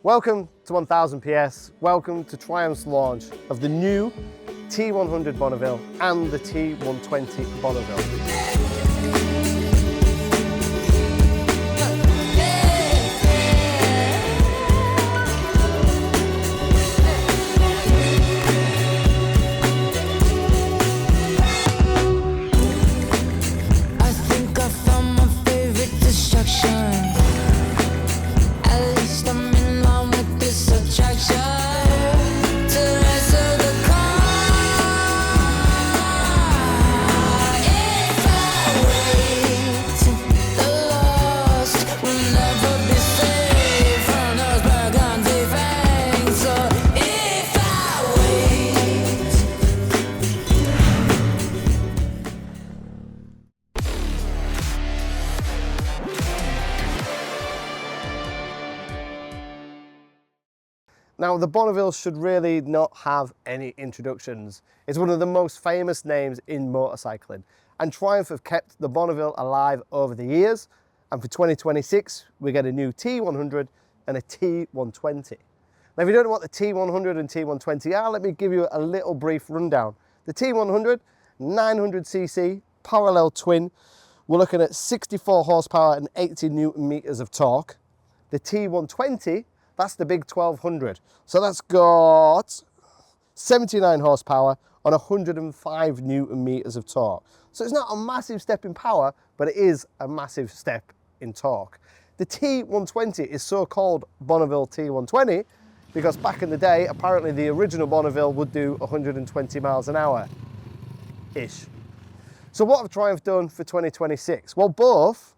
Welcome to 1000 PS, welcome to Triumph's launch of the new T100 Bonneville and the T120 Bonneville. Now, the Bonneville should really not have any introductions. It's one of the most famous names in motorcycling, and Triumph have kept the Bonneville alive over the years, and for 2026 we get a new T100 and a T120. Now, if you don't know what the T100 and T120 are, let me give you a little brief rundown. The T100, 900cc, parallel twin. We're looking at 64 horsepower and 80 Newton meters of torque. The T120, that's the big 1200. So that's got 79 horsepower on 105 Newton meters of torque. So it's not a massive step in power, but it is a massive step in torque. The T120 is so called Bonneville T120 because back in the day, apparently the original Bonneville would do 120 miles an hour-ish. So what have Triumph done for 2026? Well, both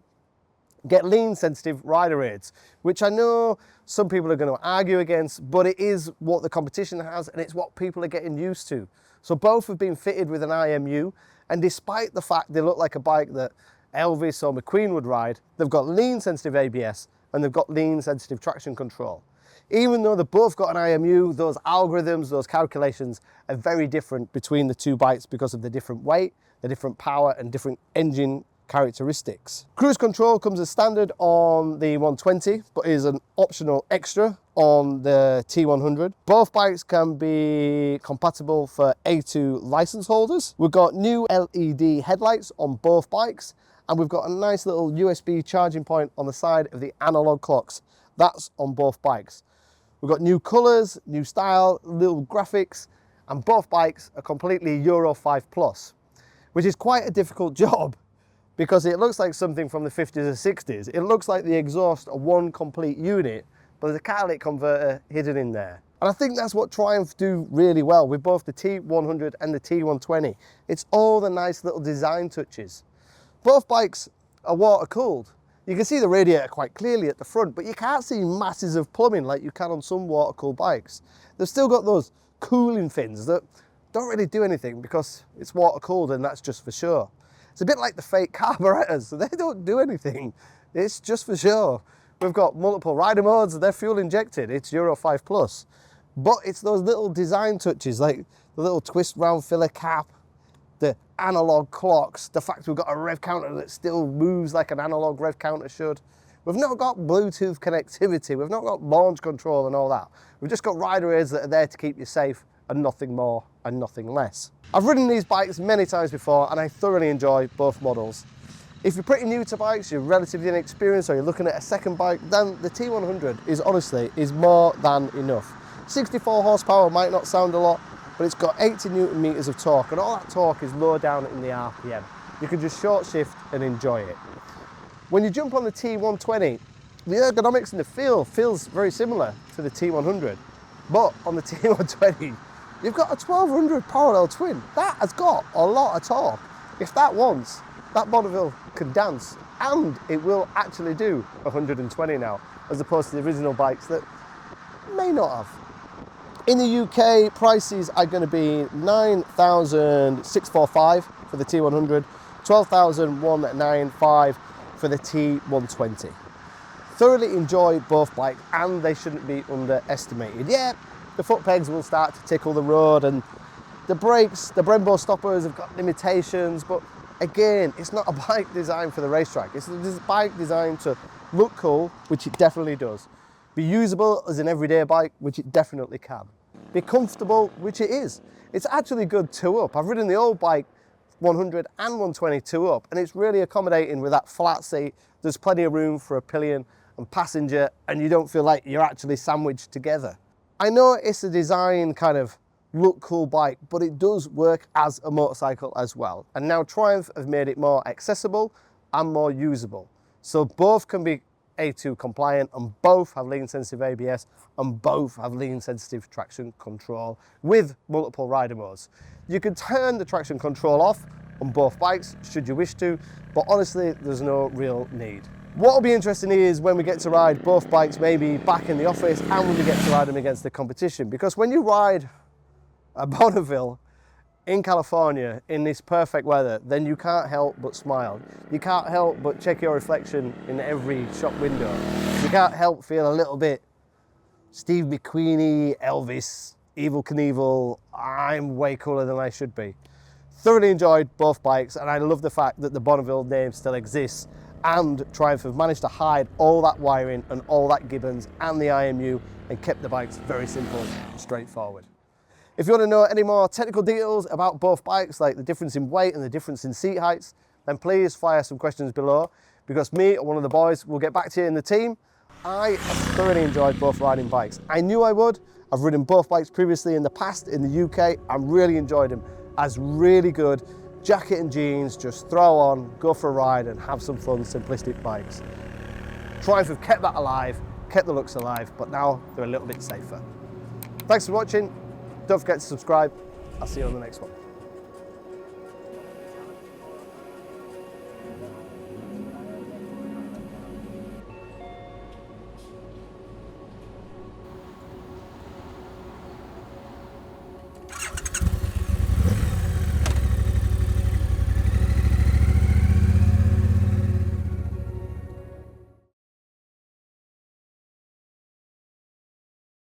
get lean sensitive rider aids, which I know some people are going to argue against, but it is what the competition has and it's what people are getting used to. So both have been fitted with an IMU, and despite the fact they look like a bike that Elvis or McQueen would ride, they've got lean sensitive ABS and they've got lean sensitive traction control. Even though they've both got an IMU, those algorithms, those calculations are very different between the two bikes because of the different weight, the different power and different engine characteristics. Cruise control comes as standard on the 120, but is an optional extra on the T100. Both bikes can be compatible for A2 license holders. We've got new LED headlights on both bikes, and we've got a nice little USB charging point on the side of the analog clocks. That's on both bikes. We've got new colours, new style, little graphics, and both bikes are completely Euro 5 Plus, which is quite a difficult job, because it looks like something from the 50s or 60s. It looks like the exhaust of one complete unit, but there's a catalytic converter hidden in there. And I think that's what Triumph do really well with both the T100 and the T120. It's all the nice little design touches. Both bikes are water cooled. You can see the radiator quite clearly at the front, but you can't see masses of plumbing like you can on some water cooled bikes. They've still got those cooling fins that don't really do anything because it's water cooled and that's just for show. It's a bit like the fake carburetors, so they don't do anything. It's just for show. We've got multiple rider modes, they're fuel injected, it's Euro 5 Plus. But it's those little design touches, like the little twist round filler cap, the analog clocks, the fact we've got a rev counter that still moves like an analog rev counter should. We've not got Bluetooth connectivity, we've not got launch control and all that. We've just got rider aids that are there to keep you safe and nothing more and nothing less. I've ridden these bikes many times before and I thoroughly enjoy both models. If you're pretty new to bikes, you're relatively inexperienced, or you're looking at a second bike, then the T100 is more than enough. 64 horsepower might not sound a lot, but it's got 80 Newton meters of torque, and all that torque is low down in the RPM. You can just short shift and enjoy it. When you jump on the T120, the ergonomics in the feel feels very similar to the T100, but on the T120, you've got a 1200 parallel twin. That has got a lot of torque. If that wants, that Bonneville can dance, and it will actually do 120 now, as opposed to the original bikes that may not have. In the UK, prices are going to be 9,645 for the T100, 12,195 for the T120. Thoroughly enjoy both bikes, and they shouldn't be underestimated. Yeah, the foot pegs will start to tickle the road, and the brakes, the Brembo stoppers have got limitations, but again, it's not a bike designed for the racetrack. It's a bike designed to look cool, which it definitely does. Be usable as an everyday bike, which it definitely can. Be comfortable, which it is. It's actually good two-up. I've ridden the old bike 100 and 120 two-up, and it's really accommodating with that flat seat. There's plenty of room for a pillion and passenger, and you don't feel like you're actually sandwiched together. I know it's a design kind of look cool bike, but it does work as a motorcycle as well. And now Triumph have made it more accessible and more usable. So both can be A2 compliant, and both have lean sensitive ABS, and both have lean sensitive traction control with multiple rider modes. You can turn the traction control off on both bikes should you wish to, but honestly there's no real need. What will be interesting is when we get to ride both bikes maybe back in the office, and when we get to ride them against the competition, because when you ride a Bonneville in California in this perfect weather, then you can't help but smile. You can't help but check your reflection in every shop window. You can't help feel a little bit Steve McQueen-y, Elvis, Evel Knievel, I'm way cooler than I should be. Thoroughly enjoyed both bikes, and I love the fact that the Bonneville name still exists, and Triumph have managed to hide all that wiring and all that gibbons and the IMU and kept the bikes very simple and straightforward. If you want to know any more technical details about both bikes, like the difference in weight and the difference in seat heights, then please fire some questions below, because me or one of the boys will get back to you in the team. I have thoroughly enjoyed both riding bikes. I knew I would. I've ridden both bikes previously in the past in the UK. I really enjoyed them as really good jacket and jeans, just throw on, go for a ride and have some fun, simplistic bikes. Triumph have kept that alive, kept the looks alive, but now they're a little bit safer. Thanks for watching. Don't forget to subscribe. I'll see you on the next one.